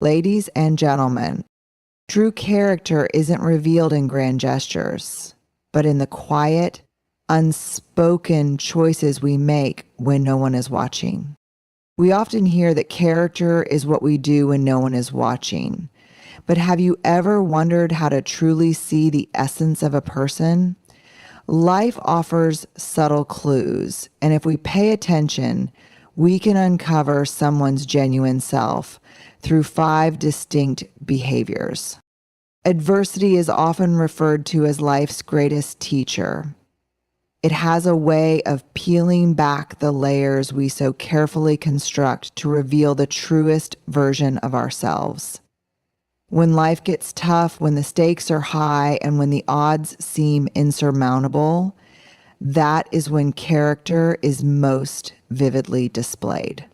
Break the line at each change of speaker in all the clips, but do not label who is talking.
Ladies and gentlemen, true character isn't revealed in grand gestures, but in the quiet, unspoken choices we make when no one is watching. We often hear that character is what we do when no one is watching. But have you ever wondered how to truly see the essence of a person? Life offers subtle clues, and if we pay attention, we can uncover someone's genuine self through 5 distinct behaviors. Adversity is often referred to as life's greatest teacher. It has a way of peeling back the layers we so carefully construct to reveal the truest version of ourselves. When life gets tough, when the stakes are high, and when the odds seem insurmountable, that is when character is most vividly displayed.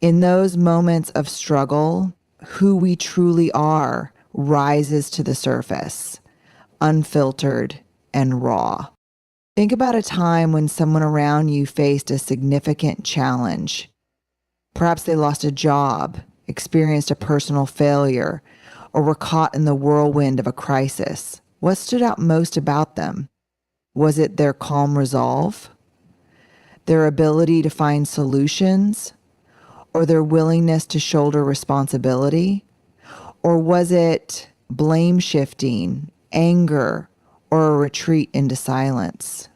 In those moments of struggle, who we truly are rises to the surface, unfiltered and raw. Think about a time when someone around you faced a significant challenge. Perhaps they lost a job, experienced a personal failure, or were caught in the whirlwind of a crisis. What stood out most about them? Was it their calm resolve, their ability to find solutions, or their willingness to shoulder responsibility? Or was it blame shifting, anger, or a retreat into silence?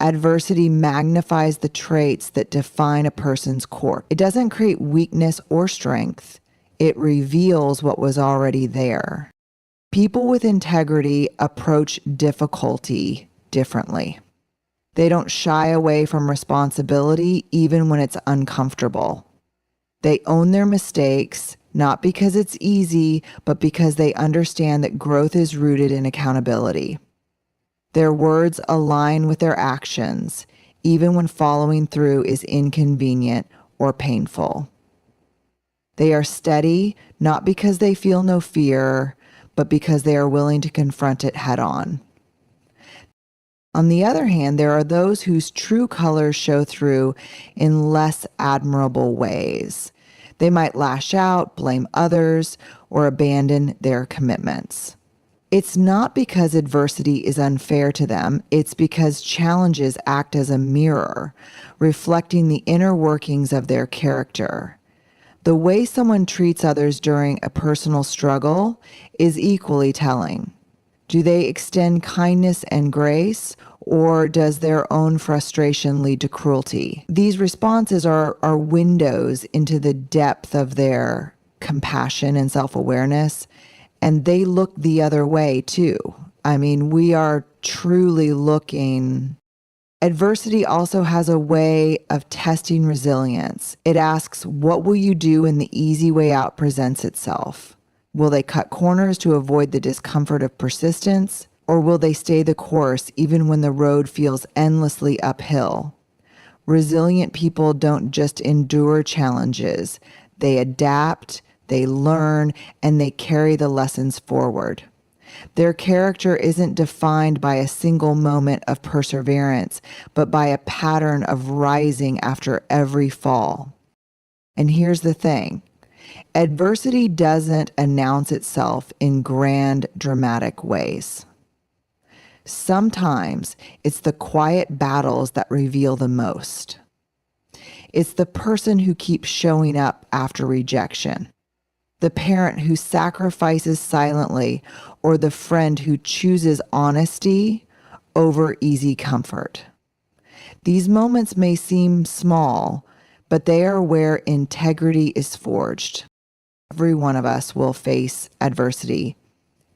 Adversity magnifies the traits that define a person's core. It doesn't create weakness or strength. It reveals what was already there. People with integrity approach difficulty differently. They don't shy away from responsibility even when it's uncomfortable. They own their mistakes, not because it's easy, but because they understand that growth is rooted in accountability. Their words align with their actions, even when following through is inconvenient or painful. They are steady, not because they feel no fear, but because they are willing to confront it head on. On the other hand, there are those whose true colors show through in less admirable ways. They might lash out, blame others, or abandon their commitments. It's not because adversity is unfair to them, it's because challenges act as a mirror, reflecting the inner workings of their character. The way someone treats others during a personal struggle is equally telling. Do they extend kindness and grace, or does their own frustration lead to cruelty? These responses are windows into the depth of their compassion and self-awareness, and they look the other way too. I mean, we are truly looking. Adversity also has a way of testing resilience. It asks, what will you do when the easy way out presents itself? Will they cut corners to avoid the discomfort of persistence, or will they stay the course even when the road feels endlessly uphill? Resilient people don't just endure challenges. They adapt, they learn, and they carry the lessons forward. Their character isn't defined by a single moment of perseverance, but by a pattern of rising after every fall. And here's the thing. Adversity doesn't announce itself in grand, dramatic ways. Sometimes it's the quiet battles that reveal the most. It's the person who keeps showing up after rejection, the parent who sacrifices silently, or the friend who chooses honesty over easy comfort. These moments may seem small, but they are where integrity is forged. Every one of us will face adversity.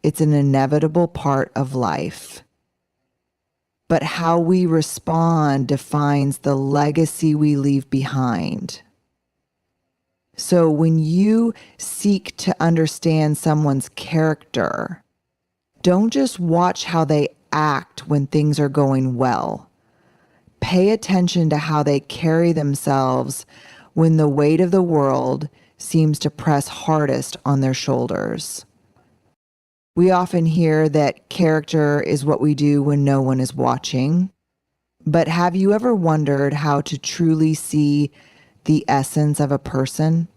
It's an inevitable part of life. But how we respond defines the legacy we leave behind. So when you seek to understand someone's character, don't just watch how they act when things are going well. Pay attention to how they carry themselves when the weight of the world seems to press hardest on their shoulders. We often hear that character is what we do when no one is watching. But have you ever wondered how to truly see the essence of a person?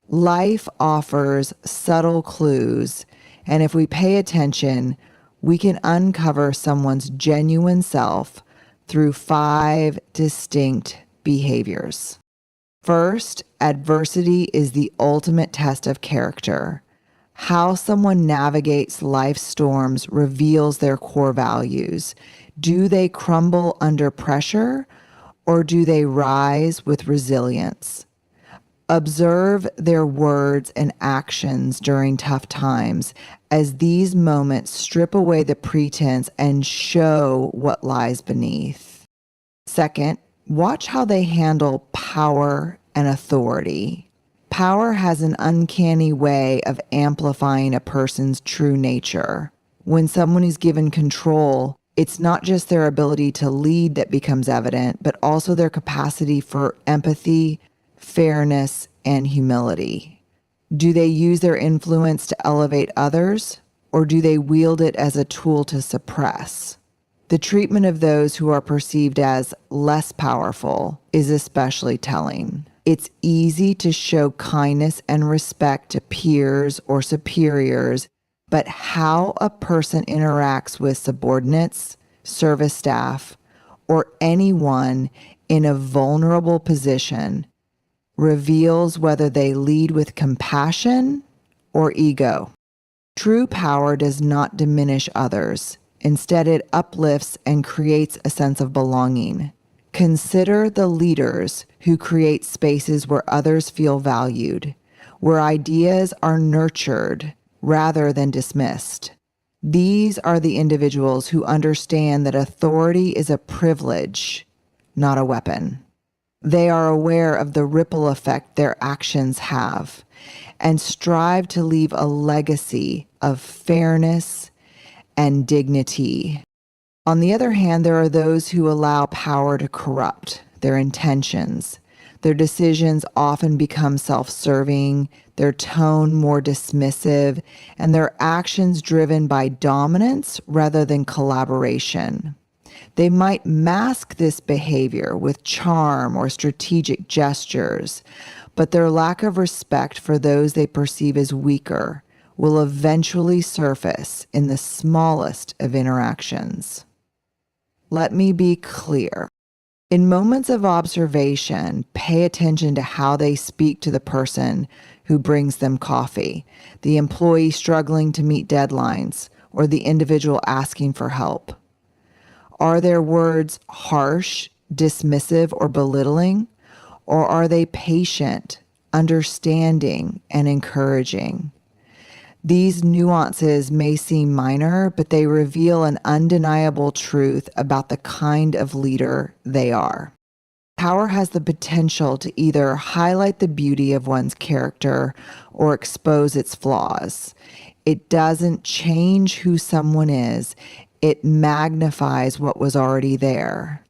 Life offers subtle clues, and if we pay attention, we can uncover someone's genuine self through 5 distinct behaviors. First, adversity is the ultimate test of character. How someone navigates life's storms reveals their core values. Do they crumble under pressure, or do they rise with resilience? Observe their words and actions during tough times, as these moments strip away the pretense and show what lies beneath. Second, watch how they handle power and authority. Power has an uncanny way of amplifying a person's true nature. When someone is given control, it's not just their ability to lead that becomes evident, but also their capacity for empathy, fairness, and humility. Do they use their influence to elevate others, or do they wield it as a tool to suppress? The treatment of those who are perceived as less powerful is especially telling. It's easy to show kindness and respect to peers or superiors, but how a person interacts with subordinates, service staff, or anyone in a vulnerable position reveals whether they lead with compassion or ego. True power does not diminish others. Instead, it uplifts and creates a sense of belonging. Consider the leaders who create spaces where others feel valued, where ideas are nurtured rather than dismissed. These are the individuals who understand that authority is a privilege, not a weapon. They are aware of the ripple effect their actions have and strive to leave a legacy of fairness and dignity. On the other hand, there are those who allow power to corrupt their intentions. Their decisions often become self-serving, their tone more dismissive, and their actions driven by dominance rather than collaboration. They might mask this behavior with charm or strategic gestures, but their lack of respect for those they perceive as weaker will eventually surface in the smallest of interactions. Let me be clear. In moments of observation, pay attention to how they speak to the person who brings them coffee, the employee struggling to meet deadlines, or the individual asking for help. Are their words harsh, dismissive, or belittling? Or are they patient, understanding, and encouraging? These nuances may seem minor, but they reveal an undeniable truth about the kind of leader they are. Power has the potential to either highlight the beauty of one's character or expose its flaws. It doesn't change who someone is, it magnifies what was already there.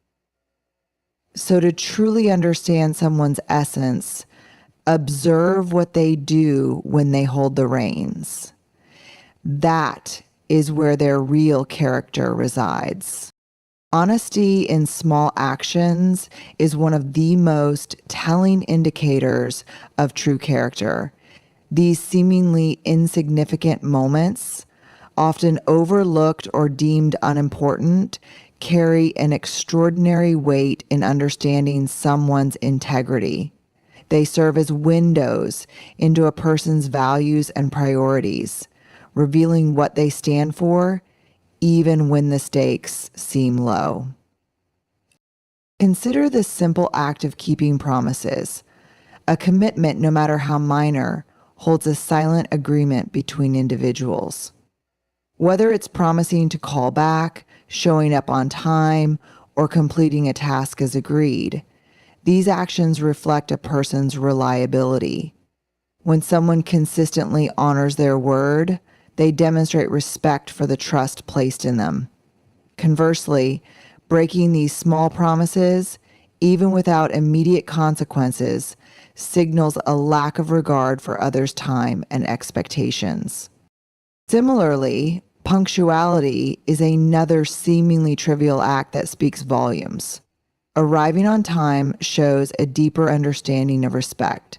So to truly understand someone's essence, observe what they do when they hold the reins. That is where their real character resides. Honesty in small actions is one of the most telling indicators of true character. These seemingly insignificant moments, often overlooked or deemed unimportant, carry an extraordinary weight in understanding someone's integrity. They serve as windows into a person's values and priorities, revealing what they stand for, even when the stakes seem low. Consider this simple act of keeping promises. A commitment, no matter how minor, holds a silent agreement between individuals. Whether it's promising to call back, showing up on time, or completing a task as agreed, these actions reflect a person's reliability. When someone consistently honors their word, they demonstrate respect for the trust placed in them. Conversely, breaking these small promises, even without immediate consequences, signals a lack of regard for others' time and expectations. Similarly, punctuality is another seemingly trivial act that speaks volumes. Arriving on time shows a deeper understanding of respect.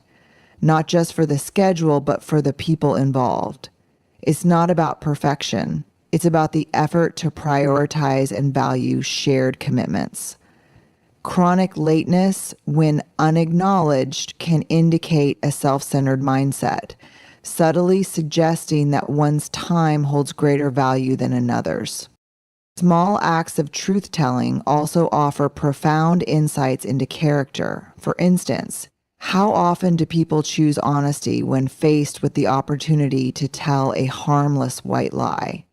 not just for the schedule, but for the people involved. It's not about perfection. It's about the effort to prioritize and value shared commitments. Chronic lateness, when unacknowledged, can indicate a self-centered mindset, subtly suggesting that one's time holds greater value than another's. Small acts of truth-telling also offer profound insights into character. For instance, how often do people choose honesty when faced with the opportunity to tell a harmless white lie?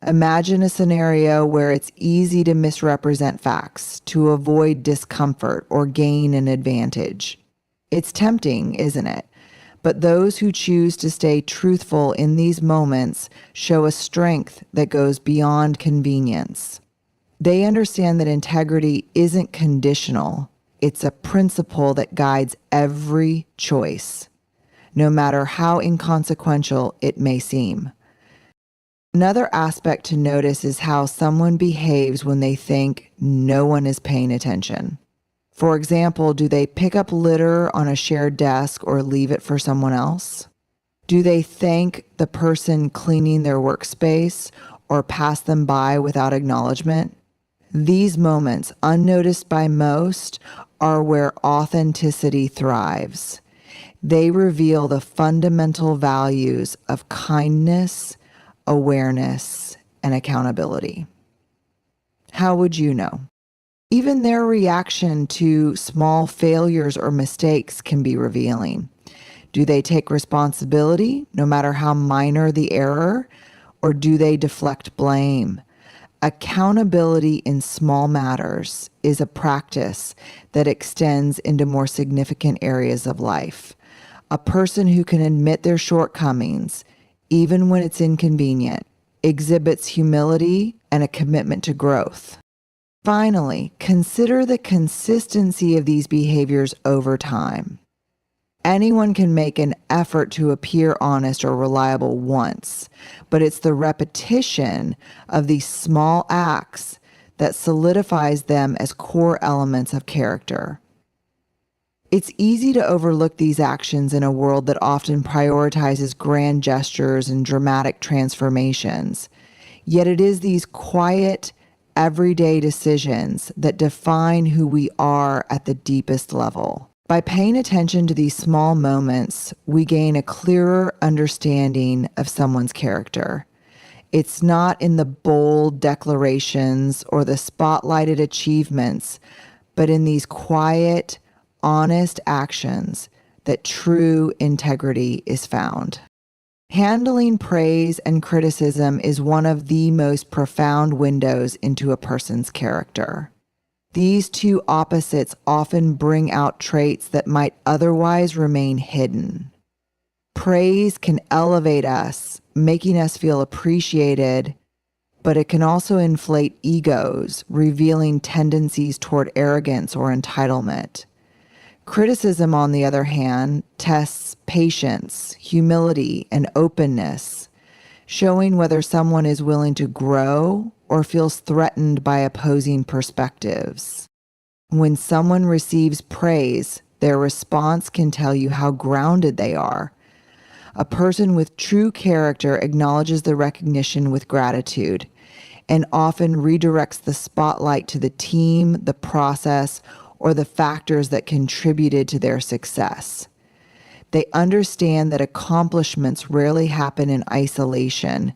Imagine a scenario where it's easy to misrepresent facts, to avoid discomfort or gain an advantage. It's tempting, isn't it? But those who choose to stay truthful in these moments show a strength that goes beyond convenience. They understand that integrity isn't conditional. It's a principle that guides every choice, no matter how inconsequential it may seem. Another aspect to notice is how someone behaves when they think no one is paying attention. For example, do they pick up litter on a shared desk or leave it for someone else? Do they thank the person cleaning their workspace or pass them by without acknowledgement? These moments, unnoticed by most, are where authenticity thrives. They reveal the fundamental values of kindness, awareness, and accountability. How would you know? Even their reaction to small failures or mistakes can be revealing. Do they take responsibility, no matter how minor the error, or do they deflect blame? Accountability in small matters is a practice that extends into more significant areas of life. A person who can admit their shortcomings, even when it's inconvenient, exhibits humility and a commitment to growth. Finally, consider the consistency of these behaviors over time. Anyone can make an effort to appear honest or reliable once, but it's the repetition of these small acts that solidifies them as core elements of character. It's easy to overlook these actions in a world that often prioritizes grand gestures and dramatic transformations. Yet it is these quiet, everyday decisions that define who we are at the deepest level. By paying attention to these small moments, we gain a clearer understanding of someone's character. It's not in the bold declarations or the spotlighted achievements, but in these quiet, honest actions that true integrity is found. Handling praise and criticism is one of the most profound windows into a person's character. These two opposites often bring out traits that might otherwise remain hidden. Praise can elevate us, making us feel appreciated, but it can also inflate egos, revealing tendencies toward arrogance or entitlement. Criticism, on the other hand, tests patience, humility, and openness, showing whether someone is willing to grow or feels threatened by opposing perspectives. When someone receives praise, their response can tell you how grounded they are. A person with true character acknowledges the recognition with gratitude and often redirects the spotlight to the team, the process, or the factors that contributed to their success. They understand that accomplishments rarely happen in isolation.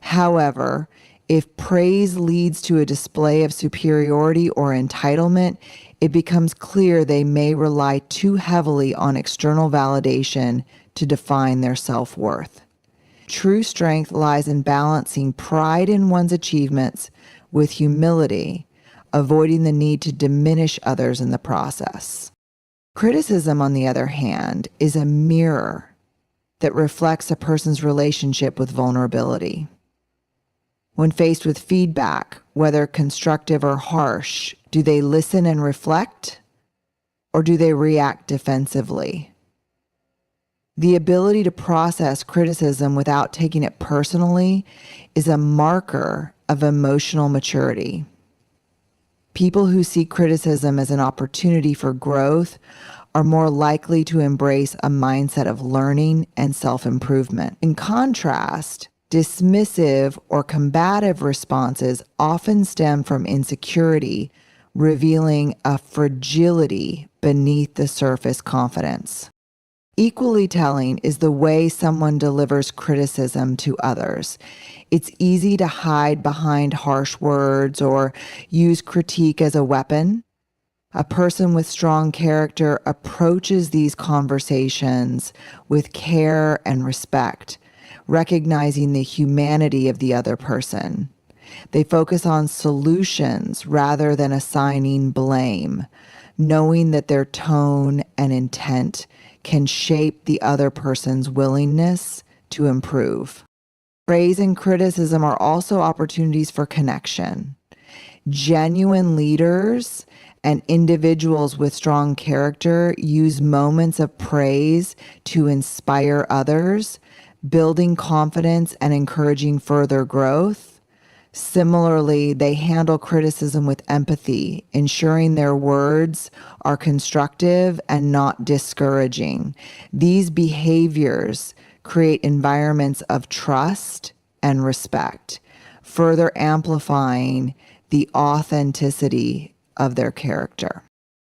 However, if praise leads to a display of superiority or entitlement, it becomes clear they may rely too heavily on external validation to define their self-worth. True strength lies in balancing pride in one's achievements with humility, avoiding the need to diminish others in the process. Criticism, on the other hand, is a mirror that reflects a person's relationship with vulnerability. When faced with feedback, whether constructive or harsh, do they listen and reflect, or do they react defensively? The ability to process criticism without taking it personally is a marker of emotional maturity. People who see criticism as an opportunity for growth are more likely to embrace a mindset of learning and self-improvement. In contrast, dismissive or combative responses often stem from insecurity, revealing a fragility beneath the surface confidence. Equally telling is the way someone delivers criticism to others. It's easy to hide behind harsh words or use critique as a weapon. A person with strong character approaches these conversations with care and respect, recognizing the humanity of the other person. They focus on solutions rather than assigning blame, knowing that their tone and intent can shape the other person's willingness to improve. Praise and criticism are also opportunities for connection. Genuine leaders and individuals with strong character use moments of praise to inspire others, building confidence and encouraging further growth. Similarly, they handle criticism with empathy, ensuring their words are constructive and not discouraging. These behaviors create environments of trust and respect, further amplifying the authenticity of their character.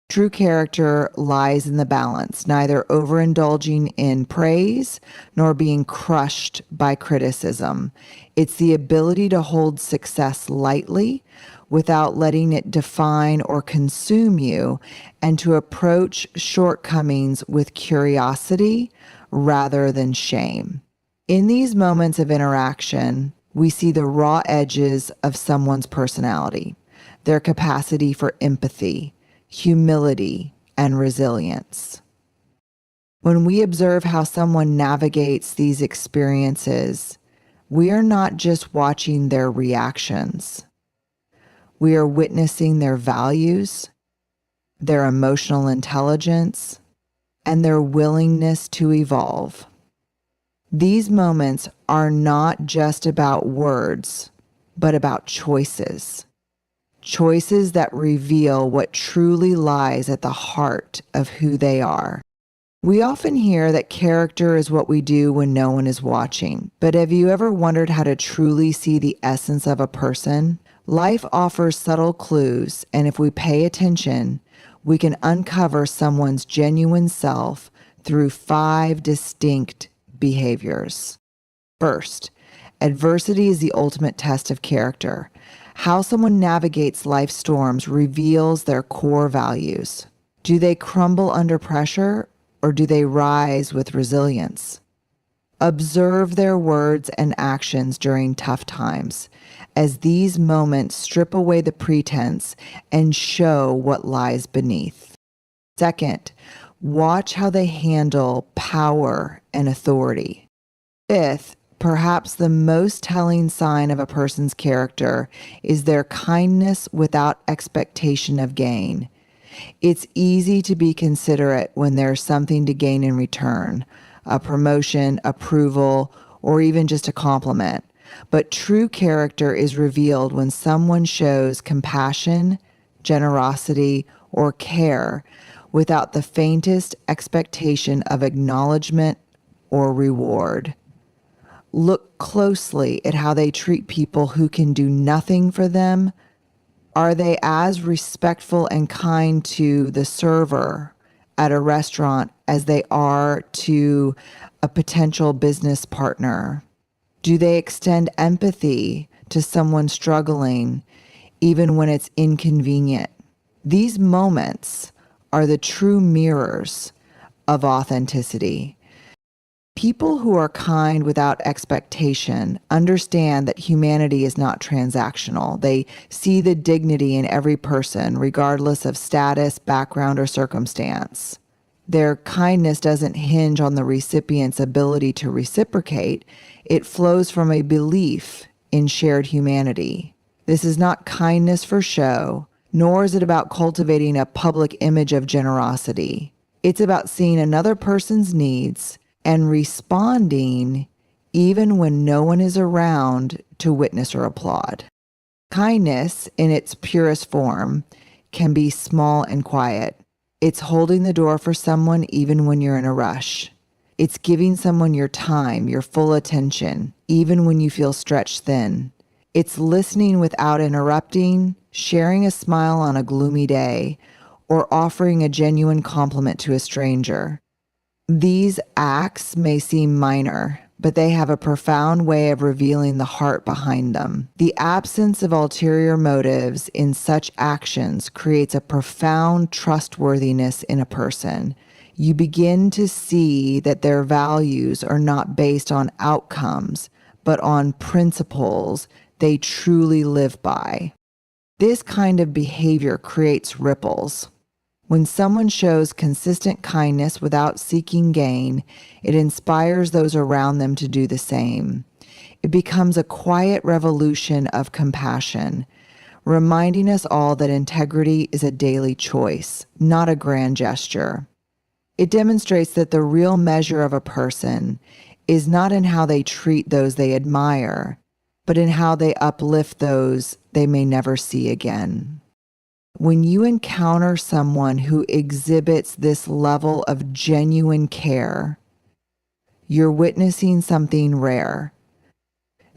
True character lies in the balance, neither overindulging in praise nor being crushed by criticism. It's the ability to hold success lightly without letting it define or consume you, and to approach shortcomings with curiosity rather than shame. In these moments of interaction, we see the raw edges of someone's personality, their capacity for empathy, humility, and resilience. When we observe how someone navigates these experiences, we are not just watching their reactions. We are witnessing their values, their emotional intelligence, and their willingness to evolve. These moments are not just about words, but about choices. Choices that reveal what truly lies at the heart of who they are. We often hear that character is what we do when no one is watching, but have you ever wondered how to truly see the essence of a person? Life offers subtle clues, and if we pay attention, we can uncover someone's genuine self through 5 distinct behaviors. First, adversity is the ultimate test of character. How someone navigates life's storms reveals their core values. Do they crumble under pressure, or do they rise with resilience? Observe their words and actions during tough times, as these moments strip away the pretense and show what lies beneath. Second, watch how they handle power and authority. Fifth, perhaps the most telling sign of a person's character is their kindness without expectation of gain. It's easy to be considerate when there's something to gain in return, a promotion, approval, or even just a compliment. But true character is revealed when someone shows compassion, generosity, or care without the faintest expectation of acknowledgement or reward. Look closely at how they treat people who can do nothing for them. Are they as respectful and kind to the server at a restaurant as they are to a potential business partner? Do they extend empathy to someone struggling, even when it's inconvenient? These moments are the true mirrors of authenticity. People who are kind without expectation understand that humanity is not transactional. They see the dignity in every person, regardless of status, background, or circumstance. Their kindness doesn't hinge on the recipient's ability to reciprocate. It flows from a belief in shared humanity. This is not kindness for show, nor is it about cultivating a public image of generosity. It's about seeing another person's needs and responding even when no one is around to witness or applaud. Kindness, in its purest form, can be small and quiet. It's holding the door for someone even when you're in a rush. It's giving someone your time, your full attention, even when you feel stretched thin. It's listening without interrupting, sharing a smile on a gloomy day, or offering a genuine compliment to a stranger. These acts may seem minor, but they have a profound way of revealing the heart behind them. The absence of ulterior motives in such actions creates a profound trustworthiness in a person. You begin to see that their values are not based on outcomes, but on principles they truly live by. This kind of behavior creates ripples. When someone shows consistent kindness without seeking gain, it inspires those around them to do the same. It becomes a quiet revolution of compassion, reminding us all that integrity is a daily choice, not a grand gesture. It demonstrates that the real measure of a person is not in how they treat those they admire, but in how they uplift those they may never see again. When you encounter someone who exhibits this level of genuine care, you're witnessing something rare.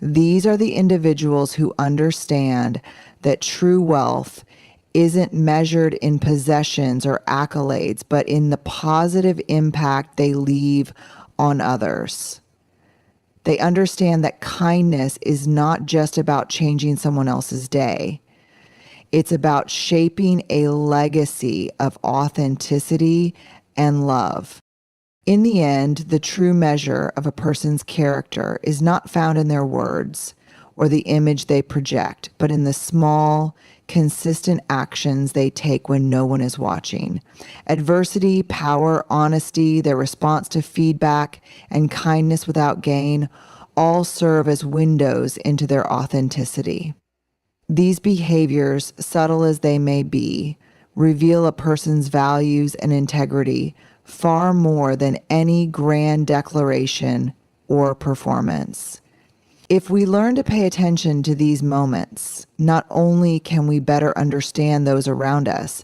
These are the individuals who understand that true wealth isn't measured in possessions or accolades, but in the positive impact they leave on others. They understand that kindness is not just about changing someone else's day. It's about shaping a legacy of authenticity and love. In the end, the true measure of a person's character is not found in their words or the image they project, but in the small, consistent actions they take when no one is watching. Adversity, power, honesty, their response to feedback, and kindness without gain all serve as windows into their authenticity. These behaviors, subtle as they may be, reveal a person's values and integrity far more than any grand declaration or performance. If we learn to pay attention to these moments, not only can we better understand those around us,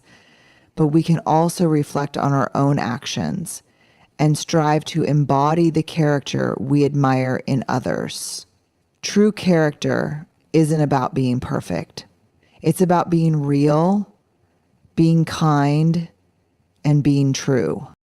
but we can also reflect on our own actions and strive to embody the character we admire in others. True character isn't about being perfect. It's about being real, being kind, and being true.